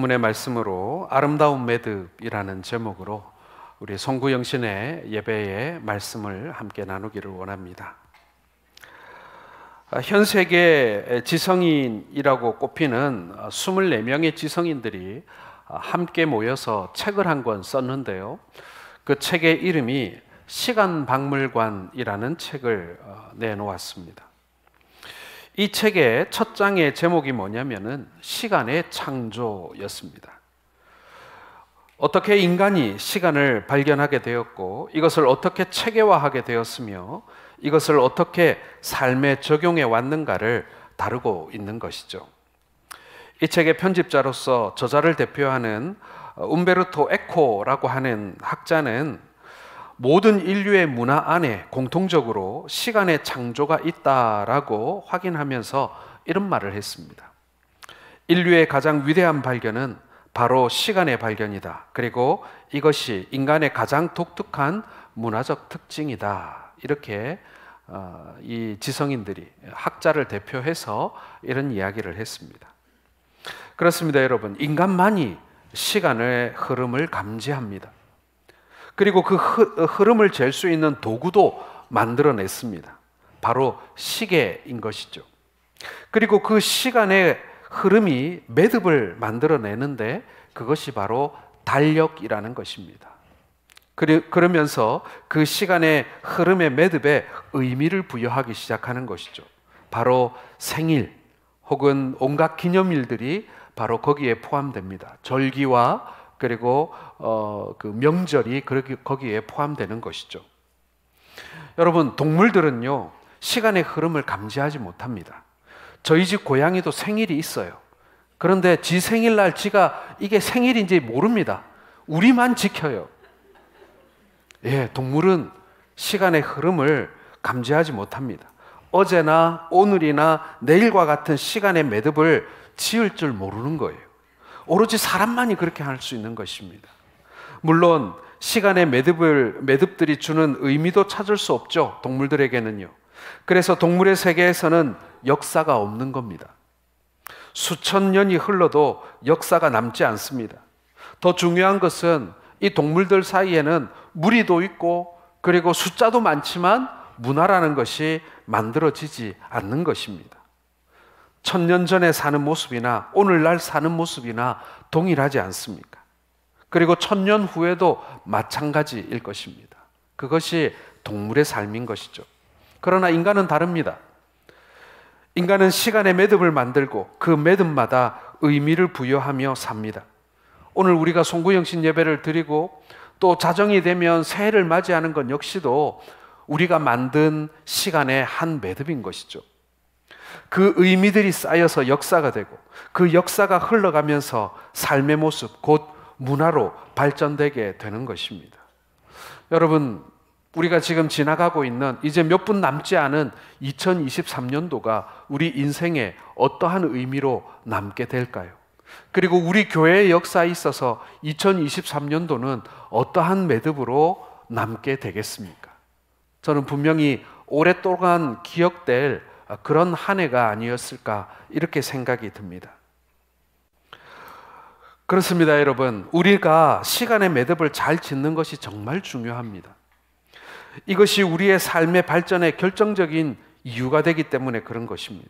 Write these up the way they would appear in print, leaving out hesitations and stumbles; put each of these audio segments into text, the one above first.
본문의 말씀으로 아름다운 매듭이라는 제목으로 우리 송구영신의 예배의 말씀을 함께 나누기를 원합니다. 현 세계 지성인이라고 꼽히는 24명의 지성인들이 함께 모여서 책을 한 권 썼는데요. 그 책의 이름이 시간박물관이라는 책을 내놓았습니다. 이 책의 첫 장의 제목이 뭐냐면은 시간의 창조였습니다. 어떻게 인간이 시간을 발견하게 되었고 이것을 어떻게 체계화하게 되었으며 이것을 어떻게 삶에 적용해 왔는가를 다루고 있는 것이죠. 이 책의 편집자로서 저자를 대표하는 움베르토 에코라고 하는 학자는 모든 인류의 문화 안에 공통적으로 시간의 창조가 있다라고 확인하면서 이런 말을 했습니다. 인류의 가장 위대한 발견은 바로 시간의 발견이다. 그리고 이것이 인간의 가장 독특한 문화적 특징이다. 이렇게 이 지성인들이 학자를 대표해서 이런 이야기를 했습니다. 그렇습니다, 여러분. 인간만이 시간의 흐름을 감지합니다. 그리고 그 흐름을 잴 수 있는 도구도 만들어냈습니다. 바로 시계인 것이죠. 그리고 그 시간의 흐름이 매듭을 만들어내는데 그것이 바로 달력이라는 것입니다. 그러면서 그 시간의 흐름의 매듭에 의미를 부여하기 시작하는 것이죠. 바로 생일 혹은 온갖 기념일들이 바로 거기에 포함됩니다. 절기와 그리고 그 명절이 거기에 포함되는 것이죠. 여러분, 동물들은요 시간의 흐름을 감지하지 못합니다. 저희 집 고양이도 생일이 있어요. 그런데 지 생일날 지가 이게 생일인지 모릅니다. 우리만 지켜요. 예, 동물은 시간의 흐름을 감지하지 못합니다. 어제나 오늘이나 내일과 같은 시간의 매듭을 지을 줄 모르는 거예요. 오로지 사람만이 그렇게 할 수 있는 것입니다. 물론 시간의 매듭들이 주는 의미도 찾을 수 없죠. 동물들에게는요. 그래서 동물의 세계에서는 역사가 없는 겁니다. 수천 년이 흘러도 역사가 남지 않습니다. 더 중요한 것은 이 동물들 사이에는 무리도 있고 그리고 숫자도 많지만 문화라는 것이 만들어지지 않는 것입니다. 1000년 전에 사는 모습이나 오늘날 사는 모습이나 동일하지 않습니까? 그리고 1000년 후에도 마찬가지일 것입니다. 그것이 동물의 삶인 것이죠. 그러나 인간은 다릅니다. 인간은 시간의 매듭을 만들고 그 매듭마다 의미를 부여하며 삽니다. 오늘 우리가 송구영신 예배를 드리고 또 자정이 되면 새해를 맞이하는 것 역시도 우리가 만든 시간의 한 매듭인 것이죠. 그 의미들이 쌓여서 역사가 되고 그 역사가 흘러가면서 삶의 모습, 곧 문화로 발전되게 되는 것입니다. 여러분, 우리가 지금 지나가고 있는 이제 몇 분 남지 않은 2023년도가 우리 인생에 어떠한 의미로 남게 될까요? 그리고 우리 교회의 역사에 있어서 2023년도는 어떠한 매듭으로 남게 되겠습니까? 저는 분명히 오랫동안 기억될 그런 한 해가 아니었을까 이렇게 생각이 듭니다. 그렇습니다, 여러분. 우리가 시간의 매듭을 잘 짓는 것이 정말 중요합니다. 이것이 우리의 삶의 발전에 결정적인 이유가 되기 때문에 그런 것입니다.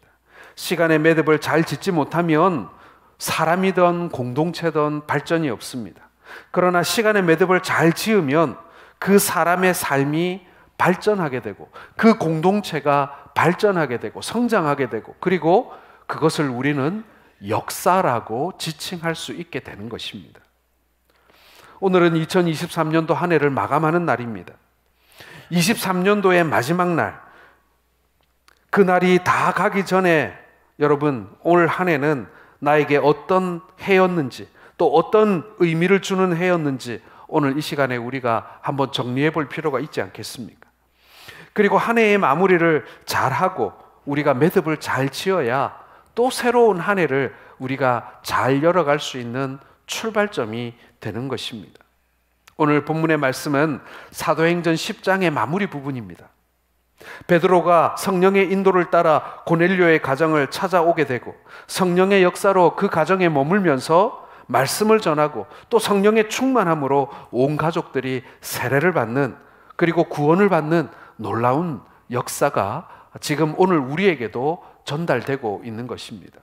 시간의 매듭을 잘 짓지 못하면 사람이든 공동체든 발전이 없습니다. 그러나 시간의 매듭을 잘 지으면 그 사람의 삶이 발전하게 되고 그 공동체가 발전하게 되고 성장하게 되고 그리고 그것을 우리는 역사라고 지칭할 수 있게 되는 것입니다. 오늘은 2023년도 한 해를 마감하는 날입니다. 23년도의 마지막 날, 그 날이 다 가기 전에 여러분, 오늘 한 해는 나에게 어떤 해였는지 또 어떤 의미를 주는 해였는지 오늘 이 시간에 우리가 한번 정리해 볼 필요가 있지 않겠습니까? 그리고 한 해의 마무리를 잘하고 우리가 매듭을 잘 지어야 또 새로운 한 해를 우리가 잘 열어갈 수 있는 출발점이 되는 것입니다. 오늘 본문의 말씀은 사도행전 10장의 마무리 부분입니다. 베드로가 성령의 인도를 따라 고넬료의 가정을 찾아오게 되고 성령의 역사로 그 가정에 머물면서 말씀을 전하고 또 성령의 충만함으로 온 가족들이 세례를 받는, 그리고 구원을 받는 놀라운 역사가 지금 오늘 우리에게도 전달되고 있는 것입니다.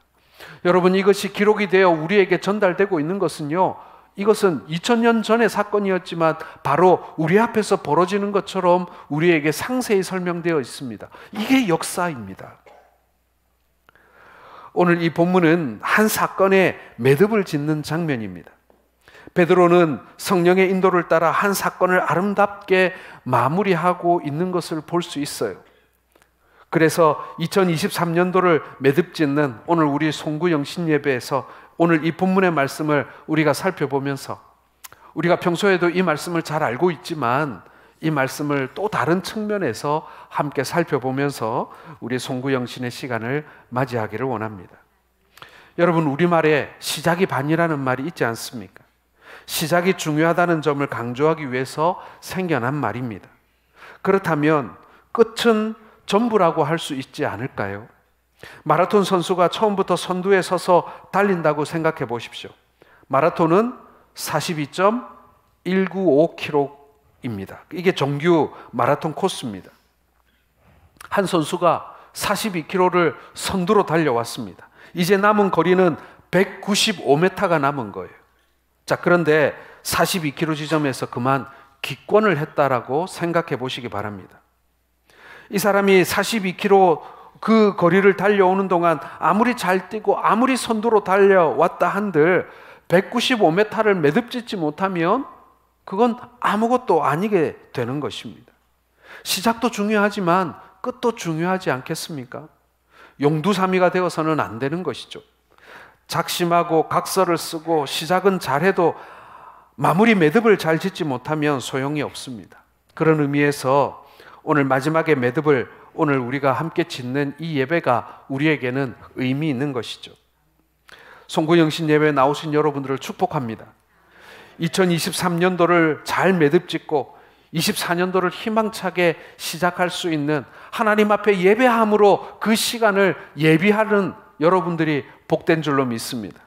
여러분, 이것이 기록이 되어 우리에게 전달되고 있는 것은요, 이것은 2000년 전의 사건이었지만 바로 우리 앞에서 벌어지는 것처럼 우리에게 상세히 설명되어 있습니다. 이게 역사입니다. 오늘 이 본문은 한 사건에 매듭을 짓는 장면입니다. 베드로는 성령의 인도를 따라 한 사건을 아름답게 마무리하고 있는 것을 볼 수 있어요. 그래서 2023년도를 매듭 짓는 오늘 우리 송구 영신 예배에서 오늘 이 본문의 말씀을 우리가 살펴보면서, 우리가 평소에도 이 말씀을 잘 알고 있지만 이 말씀을 또 다른 측면에서 함께 살펴보면서 우리 송구 영신의 시간을 맞이하기를 원합니다. 여러분, 우리말에 시작이 반이라는 말이 있지 않습니까? 시작이 중요하다는 점을 강조하기 위해서 생겨난 말입니다. 그렇다면 끝은 전부라고 할 수 있지 않을까요? 마라톤 선수가 처음부터 선두에 서서 달린다고 생각해 보십시오. 마라톤은 42.195km입니다. 이게 정규 마라톤 코스입니다. 한 선수가 42km를 선두로 달려왔습니다. 이제 남은 거리는 195m가 남은 거예요. 자, 그런데 42km 지점에서 그만 기권을 했다라고 생각해 보시기 바랍니다. 이 사람이 42km 그 거리를 달려오는 동안 아무리 잘 뛰고 아무리 선두로 달려왔다 한들 195m를 매듭짓지 못하면 그건 아무것도 아니게 되는 것입니다. 시작도 중요하지만 끝도 중요하지 않겠습니까? 용두사미가 되어서는 안 되는 것이죠. 작심하고 각서를 쓰고 시작은 잘해도 마무리 매듭을 잘 짓지 못하면 소용이 없습니다. 그런 의미에서 오늘 마지막에 매듭을 오늘 우리가 함께 짓는 이 예배가 우리에게는 의미 있는 것이죠. 송구영신 예배에 나오신 여러분들을 축복합니다. 2023년도를 잘 매듭 짓고 24년도를 희망차게 시작할 수 있는, 하나님 앞에 예배함으로 그 시간을 예비하는 여러분들이 복된 줄로 믿습니다.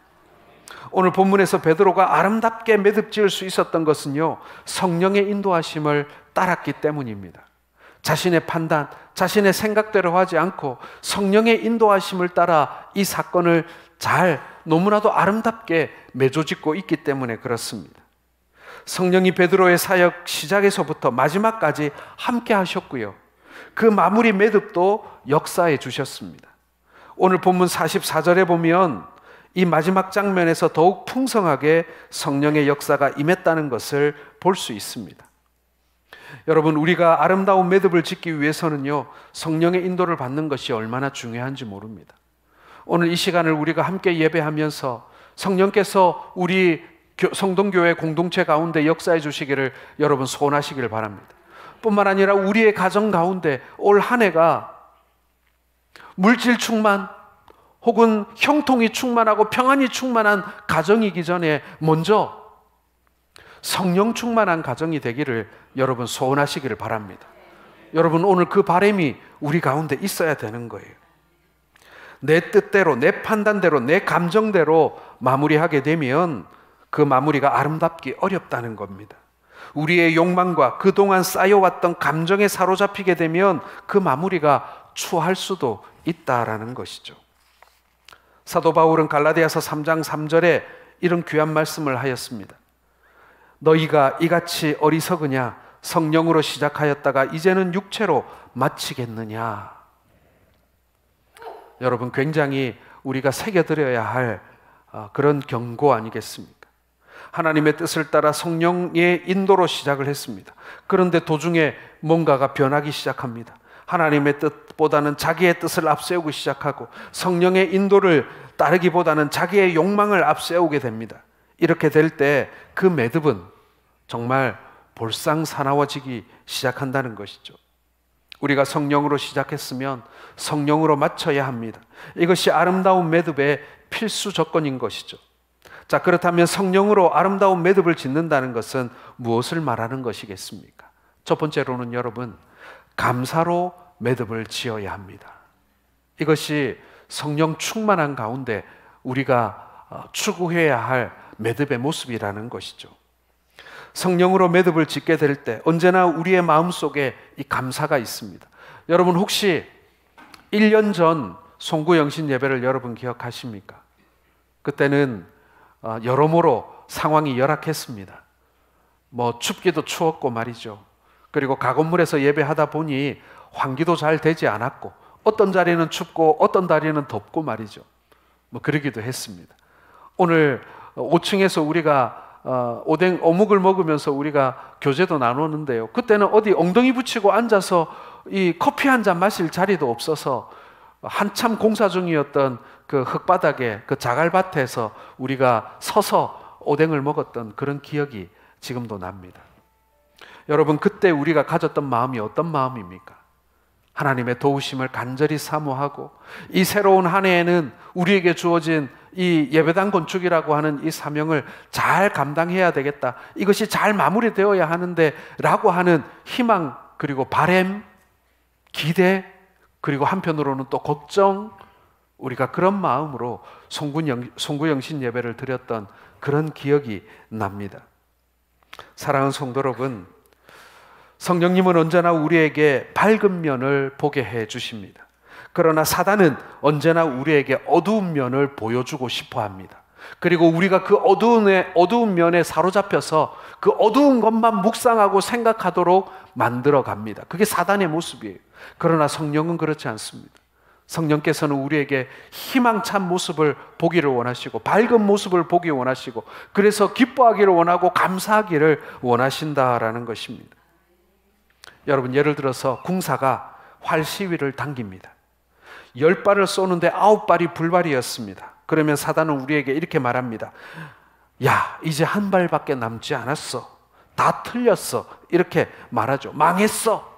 오늘 본문에서 베드로가 아름답게 매듭 지을 수 있었던 것은요, 성령의 인도하심을 따랐기 때문입니다. 자신의 판단, 자신의 생각대로 하지 않고 성령의 인도하심을 따라 이 사건을 잘, 너무나도 아름답게 맺어짓고 있기 때문에 그렇습니다. 성령이 베드로의 사역 시작에서부터 마지막까지 함께 하셨고요, 그 마무리 매듭도 역사해 주셨습니다. 오늘 본문 44절에 보면 이 마지막 장면에서 더욱 풍성하게 성령의 역사가 임했다는 것을 볼 수 있습니다. 여러분, 우리가 아름다운 매듭을 짓기 위해서는요, 성령의 인도를 받는 것이 얼마나 중요한지 모릅니다. 오늘 이 시간을 우리가 함께 예배하면서 성령께서 우리 성동교회 공동체 가운데 역사해 주시기를 여러분 소원하시기를 바랍니다. 뿐만 아니라 우리의 가정 가운데 올 한 해가 물질 충만 혹은 형통이 충만하고 평안이 충만한 가정이기 전에 먼저 성령 충만한 가정이 되기를 여러분 소원하시기를 바랍니다. 여러분, 오늘 그 바람이 우리 가운데 있어야 되는 거예요. 내 뜻대로, 내 판단대로, 내 감정대로 마무리하게 되면 그 마무리가 아름답기 어렵다는 겁니다. 우리의 욕망과 그동안 쌓여왔던 감정에 사로잡히게 되면 그 마무리가 추할 수도 있다라는 것이죠. 사도 바울은 갈라디아서 3장 3절에 이런 귀한 말씀을 하였습니다. 너희가 이같이 어리석으냐? 성령으로 시작하였다가 이제는 육체로 마치겠느냐? 여러분, 굉장히 우리가 새겨드려야 할 그런 경고 아니겠습니까? 하나님의 뜻을 따라 성령의 인도로 시작을 했습니다. 그런데 도중에 뭔가가 변하기 시작합니다. 하나님의 뜻보다는 자기의 뜻을 앞세우기 시작하고 성령의 인도를 따르기보다는 자기의 욕망을 앞세우게 됩니다. 이렇게 될 때 그 매듭은 정말 볼상사나워지기 시작한다는 것이죠. 우리가 성령으로 시작했으면 성령으로 마쳐야 합니다. 이것이 아름다운 매듭의 필수 조건인 것이죠. 자, 그렇다면 성령으로 아름다운 매듭을 짓는다는 것은 무엇을 말하는 것이겠습니까? 첫 번째로는 여러분, 감사로 매듭을 지어야 합니다. 이것이 성령 충만한 가운데 우리가 추구해야 할 매듭의 모습이라는 것이죠. 성령으로 매듭을 짓게 될 때 언제나 우리의 마음속에 이 감사가 있습니다. 여러분 혹시 1년 전 송구영신 예배를 여러분 기억하십니까? 그때는 여러모로 상황이 열악했습니다. 뭐 춥기도 추웠고 말이죠. 그리고 가건물에서 예배하다 보니 환기도 잘 되지 않았고 어떤 자리는 춥고 어떤 자리는 덥고 말이죠. 뭐 그러기도 했습니다. 오늘 5층에서 우리가 오뎅 어묵을 먹으면서 우리가 교제도 나누는데요. 그때는 어디 엉덩이 붙이고 앉아서 이 커피 한 잔 마실 자리도 없어서 한참 공사 중이었던 그 흙바닥에 그 자갈밭에서 우리가 서서 오뎅을 먹었던 그런 기억이 지금도 납니다. 여러분 그때 우리가 가졌던 마음이 어떤 마음입니까? 하나님의 도우심을 간절히 사모하고 이 새로운 한 해에는 우리에게 주어진 이 예배당 건축이라고 하는 이 사명을 잘 감당해야 되겠다. 이것이 잘 마무리되어야 하는데 라고 하는 희망 그리고 바람, 기대 그리고 한편으로는 또 걱정 우리가 그런 마음으로 송구영신 예배를 드렸던 그런 기억이 납니다. 사랑하는 성도 여러분 성령님은 언제나 우리에게 밝은 면을 보게 해 주십니다. 그러나 사단은 언제나 우리에게 어두운 면을 보여주고 싶어 합니다. 그리고 우리가 그 어두운 면에 사로잡혀서 그 어두운 것만 묵상하고 생각하도록 만들어 갑니다. 그게 사단의 모습이에요. 그러나 성령은 그렇지 않습니다. 성령께서는 우리에게 희망찬 모습을 보기를 원하시고 밝은 모습을 보기 원하시고 그래서 기뻐하기를 원하고 감사하기를 원하신다라는 것입니다. 여러분 예를 들어서 궁사가 활 시위를 당깁니다. 10발을 쏘는데 9발이 불발이었습니다. 그러면 사단은 우리에게 이렇게 말합니다. 야, 이제 한 발밖에 남지 않았어. 다 틀렸어. 이렇게 말하죠. 망했어.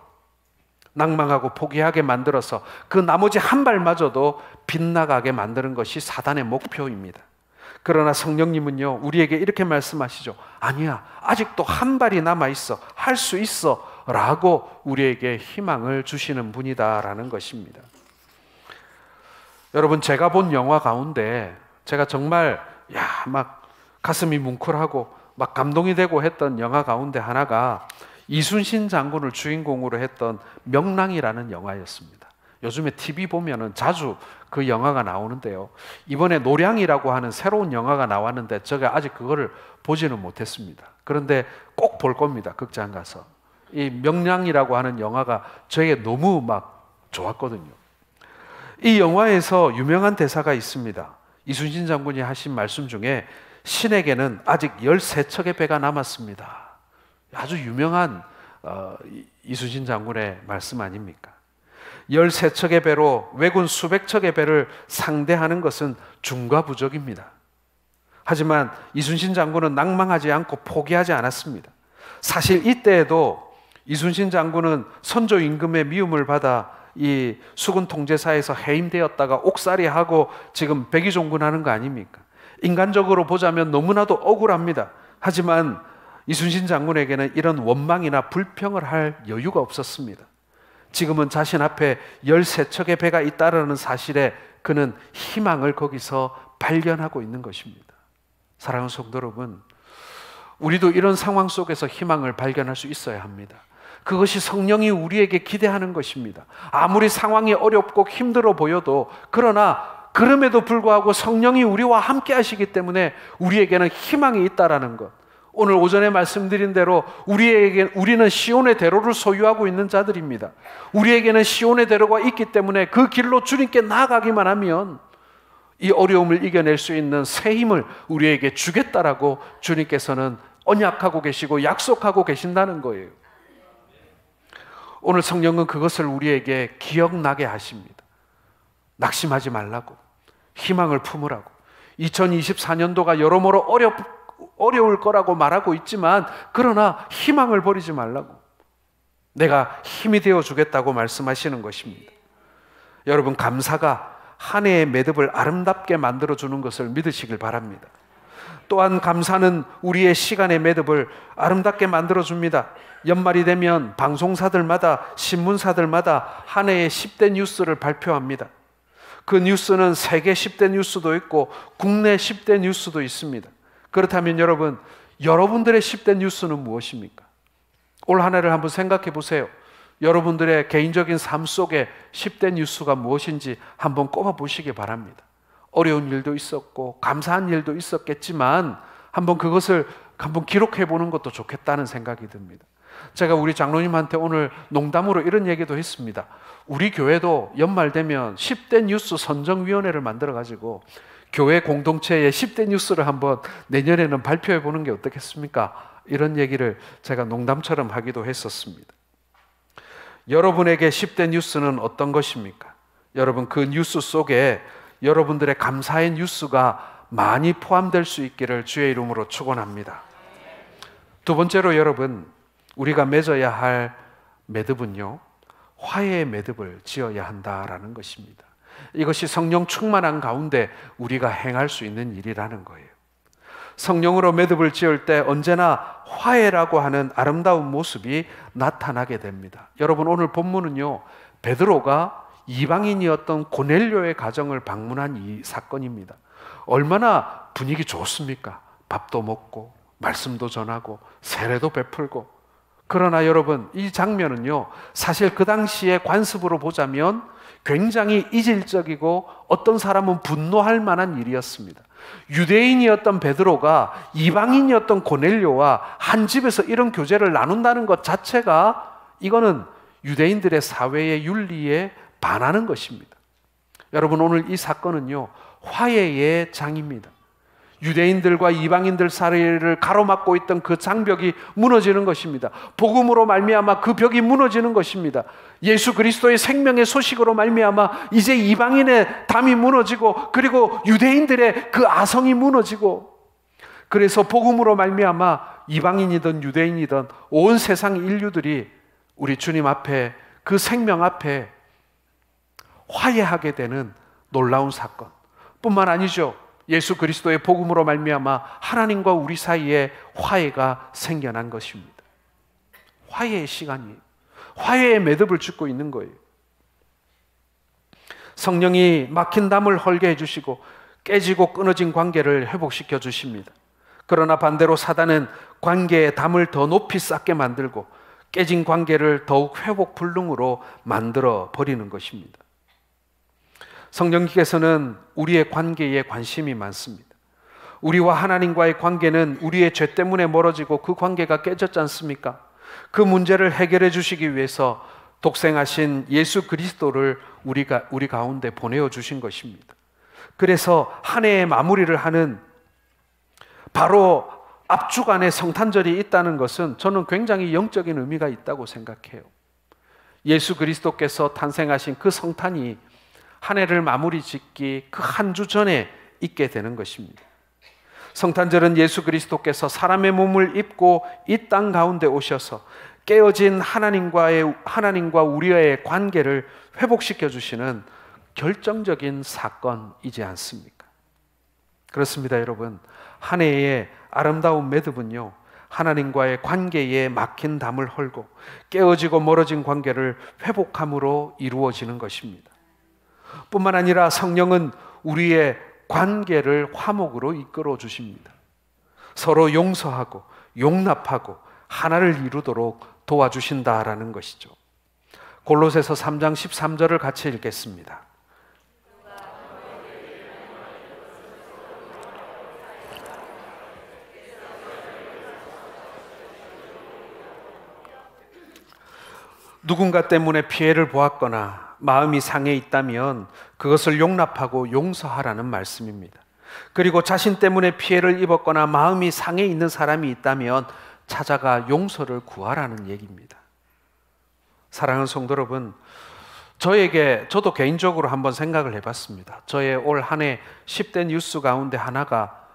낭망하고 포기하게 만들어서 그 나머지 한 발마저도 빗나가게 만드는 것이 사단의 목표입니다. 그러나 성령님은요 우리에게 이렇게 말씀하시죠. 아니야, 아직도 한 발이 남아있어. 할 수 있어 라고 우리에게 희망을 주시는 분이다라는 것입니다. 여러분 제가 본 영화 가운데 제가 정말 막 가슴이 뭉클하고 막 감동이 되고 했던 영화 가운데 하나가 이순신 장군을 주인공으로 했던 명랑이라는 영화였습니다. 요즘에 TV 보면은 자주 그 영화가 나오는데요. 이번에 노량이라고 하는 새로운 영화가 나왔는데 제가 아직 그거를 보지는 못했습니다. 그런데 꼭 볼 겁니다. 극장 가서. 이 명랑이라고 하는 영화가 저에게 너무 막 좋았거든요. 이 영화에서 유명한 대사가 있습니다. 이순신 장군이 하신 말씀 중에 신에게는 아직 13척의 배가 남았습니다. 아주 유명한 이순신 장군의 말씀 아닙니까? 13척의 배로 왜군 수백 척의 배를 상대하는 것은 중과부적입니다. 하지만 이순신 장군은 낭망하지 않고 포기하지 않았습니다. 사실 이때에도 이순신 장군은 선조 임금의 미움을 받아 이 수군 통제사에서 해임되었다가 옥살이하고 지금 백의종군하는 거 아닙니까? 인간적으로 보자면 너무나도 억울합니다. 하지만 이순신 장군에게는 이런 원망이나 불평을 할 여유가 없었습니다. 지금은 자신 앞에 13척의 배가 있다는 사실에 그는 희망을 거기서 발견하고 있는 것입니다. 사랑하는 성도 여러분, 우리도 이런 상황 속에서 희망을 발견할 수 있어야 합니다. 그것이 성령이 우리에게 기대하는 것입니다. 아무리 상황이 어렵고 힘들어 보여도 그러나 그럼에도 불구하고 성령이 우리와 함께 하시기 때문에 우리에게는 희망이 있다라는 것. 오늘 오전에 말씀드린 대로 우리는 시온의 대로를 소유하고 있는 자들입니다. 우리에게는 시온의 대로가 있기 때문에 그 길로 주님께 나아가기만 하면 이 어려움을 이겨낼 수 있는 새 힘을 우리에게 주겠다라고 주님께서는 언약하고 계시고 약속하고 계신다는 거예요. 오늘 성령은 그것을 우리에게 기억나게 하십니다. 낙심하지 말라고, 희망을 품으라고. 2024년도가 여러모로 어려울 거라고 말하고 있지만 그러나 희망을 버리지 말라고, 내가 힘이 되어 주겠다고 말씀하시는 것입니다. 여러분, 감사가 한 해의 매듭을 아름답게 만들어주는 것을 믿으시길 바랍니다. 또한 감사는 우리의 시간의 매듭을 아름답게 만들어줍니다. 연말이 되면 방송사들마다 신문사들마다 한 해의 10대 뉴스를 발표합니다. 그 뉴스는 세계 10대 뉴스도 있고 국내 10대 뉴스도 있습니다. 그렇다면 여러분, 여러분들의 10대 뉴스는 무엇입니까? 올 한 해를 한번 생각해 보세요. 여러분들의 개인적인 삶 속에 10대 뉴스가 무엇인지 한번 꼽아 보시기 바랍니다. 어려운 일도 있었고 감사한 일도 있었겠지만 한번 그것을 한번 기록해 보는 것도 좋겠다는 생각이 듭니다. 제가 우리 장로님한테 오늘 농담으로 이런 얘기도 했습니다. 우리 교회도 연말 되면 10대 뉴스 선정위원회를 만들어 가지고 교회 공동체의 10대 뉴스를 한번 내년에는 발표해 보는 게 어떻겠습니까? 이런 얘기를 제가 농담처럼 하기도 했었습니다. 여러분에게 10대 뉴스는 어떤 것입니까? 여러분, 그 뉴스 속에 여러분들의 감사의 뉴스가 많이 포함될 수 있기를 주의 이름으로 축원합니다. 두 번째로 여러분, 우리가 맺어야 할 매듭은요, 화해의 매듭을 지어야 한다라는 것입니다. 이것이 성령 충만한 가운데 우리가 행할 수 있는 일이라는 거예요. 성령으로 매듭을 지을 때 언제나 화해라고 하는 아름다운 모습이 나타나게 됩니다. 여러분, 오늘 본문은요, 베드로가 이방인이었던 고넬료의 가정을 방문한 이 사건입니다. 얼마나 분위기 좋습니까? 밥도 먹고 말씀도 전하고 세례도 베풀고. 그러나 여러분, 이 장면은요, 사실 그 당시의 관습으로 보자면 굉장히 이질적이고 어떤 사람은 분노할 만한 일이었습니다. 유대인이었던 베드로가 이방인이었던 고넬료와 한 집에서 이런 교제를 나눈다는 것 자체가 이거는 유대인들의 사회의 윤리에 반하는 것입니다. 여러분, 오늘 이 사건은요, 화해의 장입니다. 유대인들과 이방인들 사이를 가로막고 있던 그 장벽이 무너지는 것입니다. 복음으로 말미암아 그 벽이 무너지는 것입니다. 예수 그리스도의 생명의 소식으로 말미암아 이제 이방인의 담이 무너지고, 그리고 유대인들의 그 아성이 무너지고, 그래서 복음으로 말미암아 이방인이든 유대인이든 온 세상 인류들이 우리 주님 앞에, 그 생명 앞에 화해하게 되는 놀라운 사건 뿐만 아니죠. 예수 그리스도의 복음으로 말미암아 하나님과 우리 사이에 화해가 생겨난 것입니다. 화해의 시간이, 화해의 매듭을 짓고 있는 거예요. 성령이 막힌 담을 헐게 해주시고 깨지고 끊어진 관계를 회복시켜 주십니다. 그러나 반대로 사단은 관계의 담을 더 높이 쌓게 만들고 깨진 관계를 더욱 회복 불능으로 만들어 버리는 것입니다. 성령님께서는 우리의 관계에 관심이 많습니다. 우리와 하나님과의 관계는 우리의 죄 때문에 멀어지고 그 관계가 깨졌지 않습니까? 그 문제를 해결해 주시기 위해서 독생하신 예수 그리스도를 우리 가운데 보내어 주신 것입니다. 그래서 한 해의 마무리를 하는 바로 앞주간에 성탄절이 있다는 것은 저는 굉장히 영적인 의미가 있다고 생각해요. 예수 그리스도께서 탄생하신 그 성탄이 한 해를 마무리 짓기 그 한 주 전에 있게 되는 것입니다. 성탄절은 예수 그리스도께서 사람의 몸을 입고 이 땅 가운데 오셔서 깨어진 하나님과 우리의 관계를 회복시켜 주시는 결정적인 사건이지 않습니까? 그렇습니다, 여러분. 한 해의 아름다운 매듭은요, 하나님과의 관계에 막힌 담을 헐고 깨어지고 멀어진 관계를 회복함으로 이루어지는 것입니다. 뿐만 아니라 성령은 우리의 관계를 화목으로 이끌어 주십니다. 서로 용서하고 용납하고 하나를 이루도록 도와주신다라는 것이죠. 골로새서 3장 13절을 같이 읽겠습니다. 누군가 때문에 피해를 보았거나 마음이 상해 있다면 그것을 용납하고 용서하라는 말씀입니다. 그리고 자신 때문에 피해를 입었거나 마음이 상해 있는 사람이 있다면 찾아가 용서를 구하라는 얘기입니다. 사랑하는 성도 여러분, 저도 개인적으로 한번 생각을 해봤습니다. 저의 올 한 해 10대 뉴스 가운데 하나가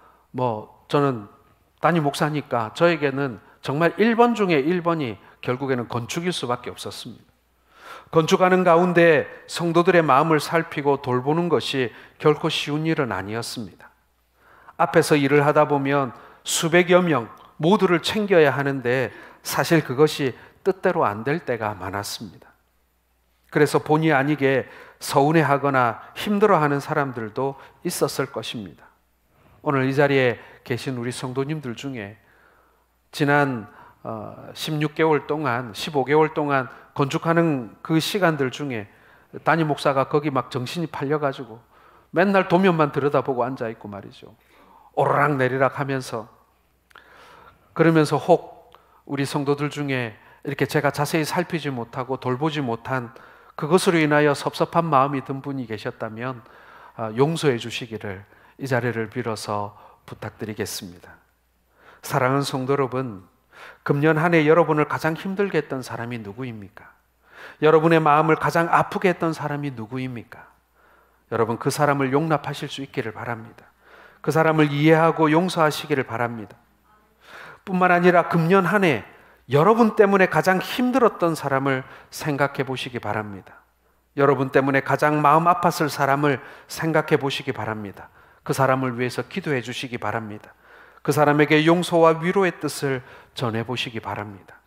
저는 담임 목사니까 저에게는 정말 1번 중에 1번이 결국에는 건축일 수밖에 없었습니다. 건축하는 가운데 성도들의 마음을 살피고 돌보는 것이 결코 쉬운 일은 아니었습니다. 앞에서 일을 하다 보면 수백여 명 모두를 챙겨야 하는데 사실 그것이 뜻대로 안 될 때가 많았습니다. 그래서 본의 아니게 서운해하거나 힘들어하는 사람들도 있었을 것입니다. 오늘 이 자리에 계신 우리 성도님들 중에 지난 16개월 동안, 15개월 동안 건축하는 그 시간들 중에 담임 목사가 거기 막 정신이 팔려가지고 맨날 도면만 들여다보고 앉아있고 말이죠. 오르락 내리락 하면서, 그러면서 혹 우리 성도들 중에 이렇게 제가 자세히 살피지 못하고 돌보지 못한 그것으로 인하여 섭섭한 마음이 든 분이 계셨다면 용서해 주시기를 이 자리를 빌어서 부탁드리겠습니다. 사랑하는 성도 여러분, 금년 한 해 여러분을 가장 힘들게 했던 사람이 누구입니까? 여러분의 마음을 가장 아프게 했던 사람이 누구입니까? 여러분, 그 사람을 용납하실 수 있기를 바랍니다. 그 사람을 이해하고 용서하시기를 바랍니다. 뿐만 아니라 금년 한 해 여러분 때문에 가장 힘들었던 사람을 생각해 보시기 바랍니다. 여러분 때문에 가장 마음 아팠을 사람을 생각해 보시기 바랍니다. 그 사람을 위해서 기도해 주시기 바랍니다. 그 사람에게 용서와 위로의 뜻을 전해 보시기 바랍니다.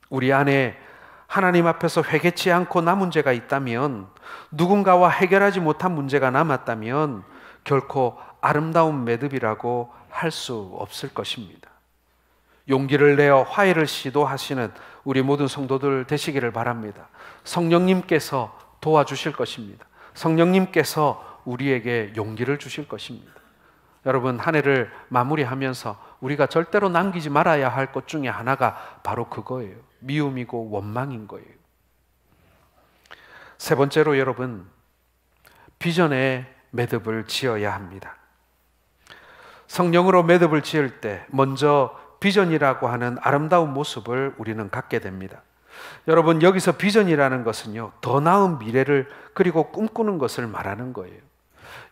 우리 안에 하나님 앞에서 회개치 않고 남은 문제가 있다면, 누군가와 해결하지 못한 문제가 남았다면 결코 아름다운 매듭이라고 할 수 없을 것입니다. 용기를 내어 화해를 시도하시는 우리 모든 성도들 되시기를 바랍니다. 성령님께서 도와주실 것입니다. 성령님께서 우리에게 용기를 주실 것입니다. 여러분, 한 해를 마무리하면서 우리가 절대로 남기지 말아야 할 것 중에 하나가 바로 그거예요. 미움이고 원망인 거예요. 세 번째로 여러분, 비전의 매듭을 지어야 합니다. 성령으로 매듭을 지을 때 먼저 비전이라고 하는 아름다운 모습을 우리는 갖게 됩니다. 여러분, 여기서 비전이라는 것은요, 더 나은 미래를 그리고 꿈꾸는 것을 말하는 거예요.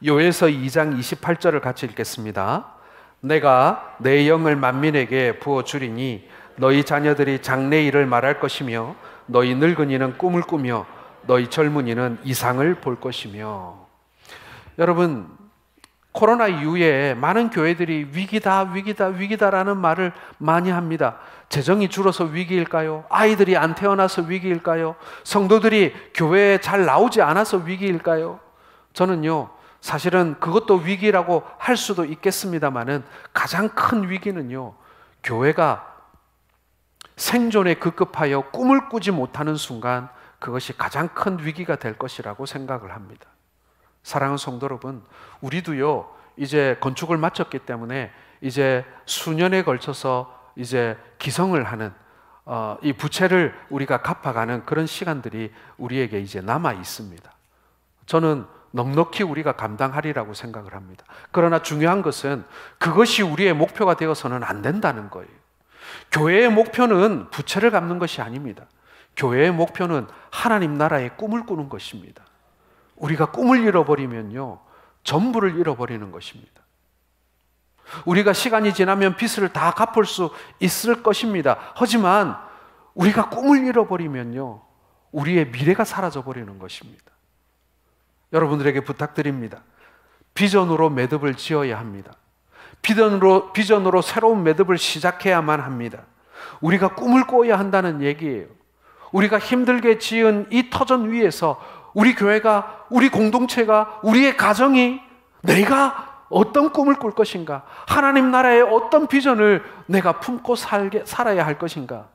요에서 2장 28절을 같이 읽겠습니다. 내가 내 영을 만민에게 부어주리니 너희 자녀들이 장래일을 말할 것이며 너희 늙은이는 꿈을 꾸며 너희 젊은이는 이상을 볼 것이며. 여러분, 코로나 이후에 많은 교회들이 위기다라는 말을 많이 합니다. 재정이 줄어서 위기일까요? 아이들이 안 태어나서 위기일까요? 성도들이 교회에 잘 나오지 않아서 위기일까요? 저는요, 사실은 그것도 위기라고 할 수도 있겠습니다만은 가장 큰 위기는요, 교회가 생존에 급급하여 꿈을 꾸지 못하는 순간, 그것이 가장 큰 위기가 될 것이라고 생각을 합니다. 사랑하는 성도 여러분, 우리도요, 이제 건축을 마쳤기 때문에 이제 수년에 걸쳐서 이제 기성을 하는 이 부채를 우리가 갚아가는 그런 시간들이 우리에게 이제 남아 있습니다. 저는 넉넉히 우리가 감당하리라고 생각을 합니다. 그러나 중요한 것은 그것이 우리의 목표가 되어서는 안 된다는 거예요. 교회의 목표는 부채를 갚는 것이 아닙니다. 교회의 목표는 하나님 나라의 꿈을 꾸는 것입니다. 우리가 꿈을 잃어버리면요, 전부를 잃어버리는 것입니다. 우리가 시간이 지나면 빚을 다 갚을 수 있을 것입니다. 하지만 우리가 꿈을 잃어버리면요, 우리의 미래가 사라져버리는 것입니다. 여러분들에게 부탁드립니다. 비전으로 매듭을 지어야 합니다. 비전으로 새로운 매듭을 시작해야만 합니다. 우리가 꿈을 꿔야 한다는 얘기예요. 우리가 힘들게 지은 이 터전 위에서 우리 교회가, 우리 공동체가, 우리의 가정이 내가 어떤 꿈을 꿀 것인가, 하나님 나라의 어떤 비전을 내가 품고 살아야 할 것인가.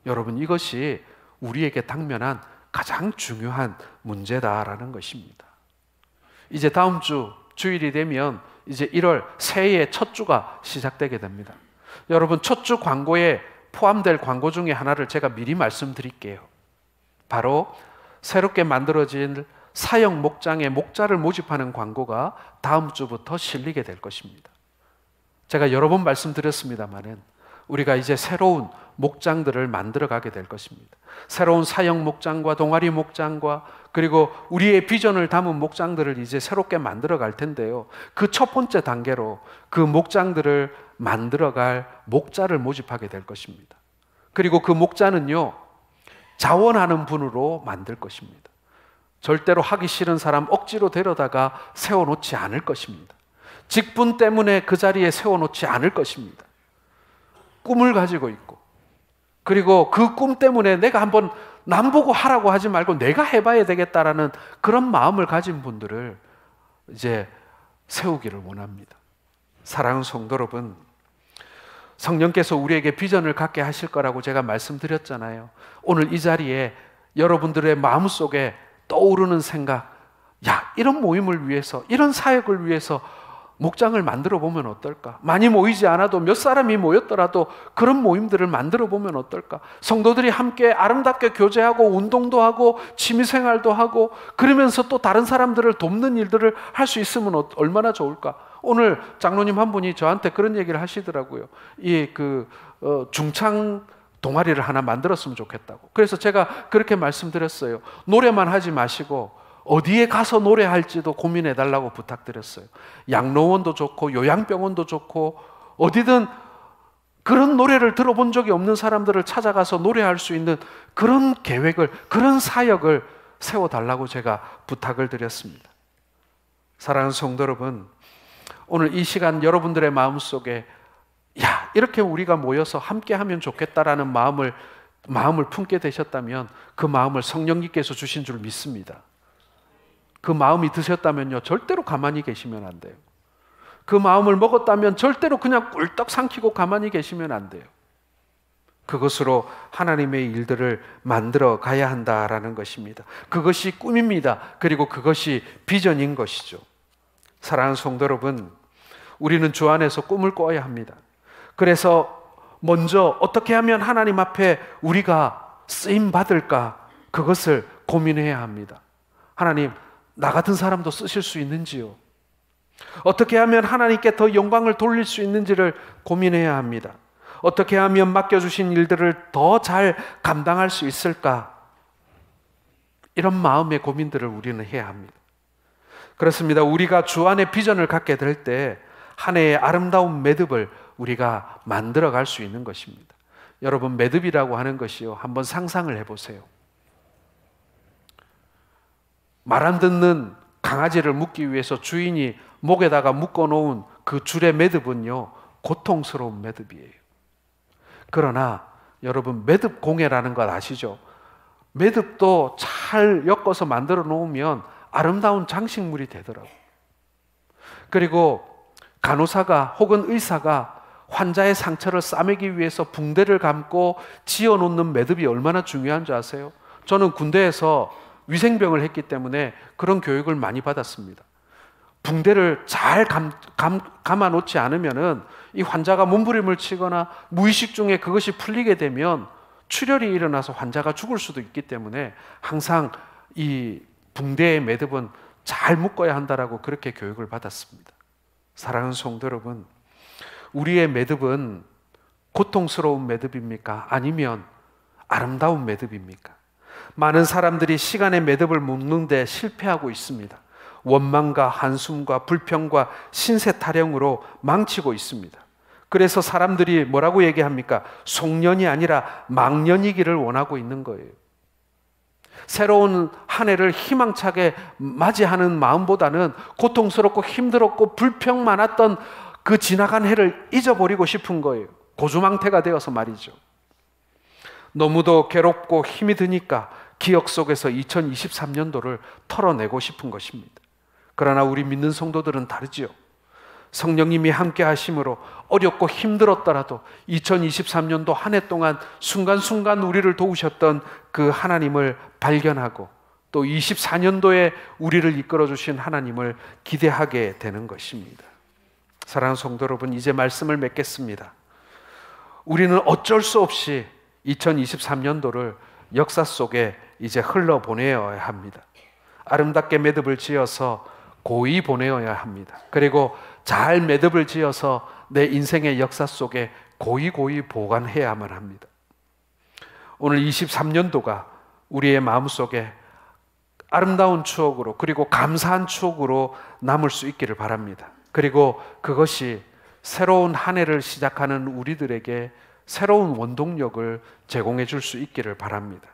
여러분, 이것이 우리에게 당면한 가장 중요한 문제다라는 것입니다. 이제 다음 주 주일이 되면 이제 1월 새해의 첫 주가 시작되게 됩니다. 여러분, 첫 주 광고에 포함될 광고 중에 하나를 제가 미리 말씀드릴게요. 바로 새롭게 만들어진 사형 목장에 목자를 모집하는 광고가 다음 주부터 실리게 될 것입니다. 제가 여러 번 말씀드렸습니다마는 우리가 이제 새로운 목장들을 만들어가게 될 것입니다. 새로운 사형 목장과 동아리 목장과 그리고 우리의 비전을 담은 목장들을 이제 새롭게 만들어갈 텐데요, 그 첫 번째 단계로 그 목장들을 만들어갈 목자를 모집하게 될 것입니다. 그리고 그 목자는요, 자원하는 분으로 만들 것입니다. 절대로 하기 싫은 사람 억지로 데려다가 세워놓지 않을 것입니다. 직분 때문에 그 자리에 세워놓지 않을 것입니다. 꿈을 가지고 있고, 그리고 그 꿈 때문에 내가 한번 남 보고 하라고 하지 말고 내가 해봐야 되겠다라는 그런 마음을 가진 분들을 이제 세우기를 원합니다. 사랑하는 성도 여러분, 성령께서 우리에게 비전을 갖게 하실 거라고 제가 말씀드렸잖아요. 오늘 이 자리에 여러분들의 마음속에 떠오르는 생각, 야, 이런 모임을 위해서, 이런 사역을 위해서 목장을 만들어 보면 어떨까? 많이 모이지 않아도 몇 사람이 모였더라도 그런 모임들을 만들어 보면 어떨까? 성도들이 함께 아름답게 교제하고 운동도 하고 취미생활도 하고 그러면서 또 다른 사람들을 돕는 일들을 할 수 있으면 얼마나 좋을까? 오늘 장로님 한 분이 저한테 그런 얘기를 하시더라고요. 중창 동아리를 하나 만들었으면 좋겠다고. 그래서 제가 그렇게 말씀드렸어요. 노래만 하지 마시고 어디에 가서 노래할지도 고민해 달라고 부탁드렸어요. 양로원도 좋고 요양병원도 좋고 어디든 그런 노래를 들어본 적이 없는 사람들을 찾아가서 노래할 수 있는 그런 계획을, 그런 사역을 세워달라고 제가 부탁을 드렸습니다. 사랑하는 성도 여러분, 오늘 이 시간 여러분들의 마음속에 야, 이렇게 우리가 모여서 함께 하면 좋겠다라는 마음을 품게 되셨다면 그 마음을 성령님께서 주신 줄 믿습니다. 그 마음이 드셨다면요, 절대로 가만히 계시면 안 돼요. 그 마음을 먹었다면 절대로 그냥 꿀떡 삼키고 가만히 계시면 안 돼요. 그것으로 하나님의 일들을 만들어 가야 한다라는 것입니다. 그것이 꿈입니다. 그리고 그것이 비전인 것이죠. 사랑하는 성도 여러분, 우리는 주 안에서 꿈을 꿔야 합니다. 그래서 먼저 어떻게 하면 하나님 앞에 우리가 쓰임 받을까, 그것을 고민해야 합니다. 하나님, 나 같은 사람도 쓰실 수 있는지요? 어떻게 하면 하나님께 더 영광을 돌릴 수 있는지를 고민해야 합니다. 어떻게 하면 맡겨주신 일들을 더 잘 감당할 수 있을까? 이런 마음의 고민들을 우리는 해야 합니다. 그렇습니다. 우리가 주 안에 비전을 갖게 될 때 한 해의 아름다운 매듭을 우리가 만들어 갈 수 있는 것입니다. 여러분, 매듭이라고 하는 것이요, 한번 상상을 해보세요. 말 안 듣는 강아지를 묶기 위해서 주인이 목에다가 묶어놓은 그 줄의 매듭은요, 고통스러운 매듭이에요. 그러나 여러분, 매듭 공예라는 것 아시죠? 매듭도 잘 엮어서 만들어 놓으면 아름다운 장식물이 되더라고요. 그리고 간호사가 혹은 의사가 환자의 상처를 싸매기 위해서 붕대를 감고 지어놓는 매듭이 얼마나 중요한 줄 아세요? 저는 군대에서 위생병을 했기 때문에 그런 교육을 많이 받았습니다. 붕대를 잘 감아놓지 않으면은 이 환자가 몸부림을 치거나 무의식 중에 그것이 풀리게 되면 출혈이 일어나서 환자가 죽을 수도 있기 때문에 항상 이 붕대의 매듭은 잘 묶어야 한다라고 그렇게 교육을 받았습니다. 사랑하는 성도 여러분, 우리의 매듭은 고통스러운 매듭입니까? 아니면 아름다운 매듭입니까? 많은 사람들이 시간의 매듭을 묶는데 실패하고 있습니다. 원망과 한숨과 불평과 신세 타령으로 망치고 있습니다. 그래서 사람들이 뭐라고 얘기합니까? 송년이 아니라 망년이기를 원하고 있는 거예요. 새로운 한 해를 희망차게 맞이하는 마음보다는 고통스럽고 힘들었고 불평 많았던 그 지나간 해를 잊어버리고 싶은 거예요. 고주망태가 되어서 말이죠. 너무도 괴롭고 힘이 드니까 기억 속에서 2023년도를 털어내고 싶은 것입니다. 그러나 우리 믿는 성도들은 다르지요. 성령님이 함께 하심으로 어렵고 힘들었더라도 2023년도 한 해 동안 순간순간 우리를 도우셨던 그 하나님을 발견하고 또 24년도에 우리를 이끌어 주신 하나님을 기대하게 되는 것입니다. 사랑하는 성도 여러분, 이제 말씀을 맺겠습니다. 우리는 어쩔 수 없이 2023년도를 역사 속에 이제 흘러보내어야 합니다. 아름답게 매듭을 지어서 고이 보내어야 합니다. 그리고 잘 매듭을 지어서 내 인생의 역사 속에 고이 보관해야만 합니다. 오늘 23년도가 우리의 마음속에 아름다운 추억으로 그리고 감사한 추억으로 남을 수 있기를 바랍니다. 그리고 그것이 새로운 한 해를 시작하는 우리들에게 새로운 원동력을 제공해 줄 수 있기를 바랍니다.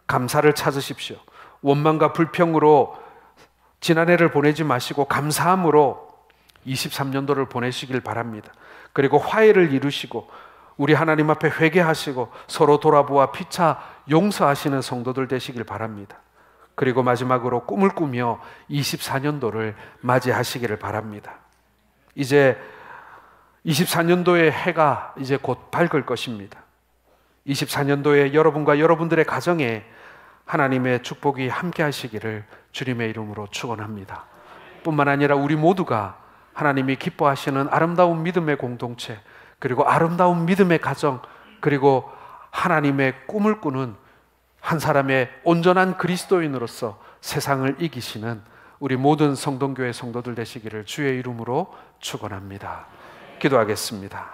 감사를 찾으십시오. 원망과 불평으로 지난해를 보내지 마시고 감사함으로 23년도를 보내시길 바랍니다. 그리고 화해를 이루시고 우리 하나님 앞에 회개하시고 서로 돌아보아 피차 용서하시는 성도들 되시길 바랍니다. 그리고 마지막으로 꿈을 꾸며 24년도를 맞이하시기를 바랍니다. 이제 24년도의 해가 이제 곧 밝을 것입니다. 24년도에 여러분과 여러분들의 가정에 하나님의 축복이 함께 하시기를 주님의 이름으로 축원합니다. 뿐만 아니라 우리 모두가 하나님이 기뻐하시는 아름다운 믿음의 공동체, 그리고 아름다운 믿음의 가정, 그리고 하나님의 꿈을 꾸는 한 사람의 온전한 그리스도인으로서 세상을 이기시는 우리 모든 성동교회 성도들 되시기를 주의 이름으로 축원합니다. 기도하겠습니다.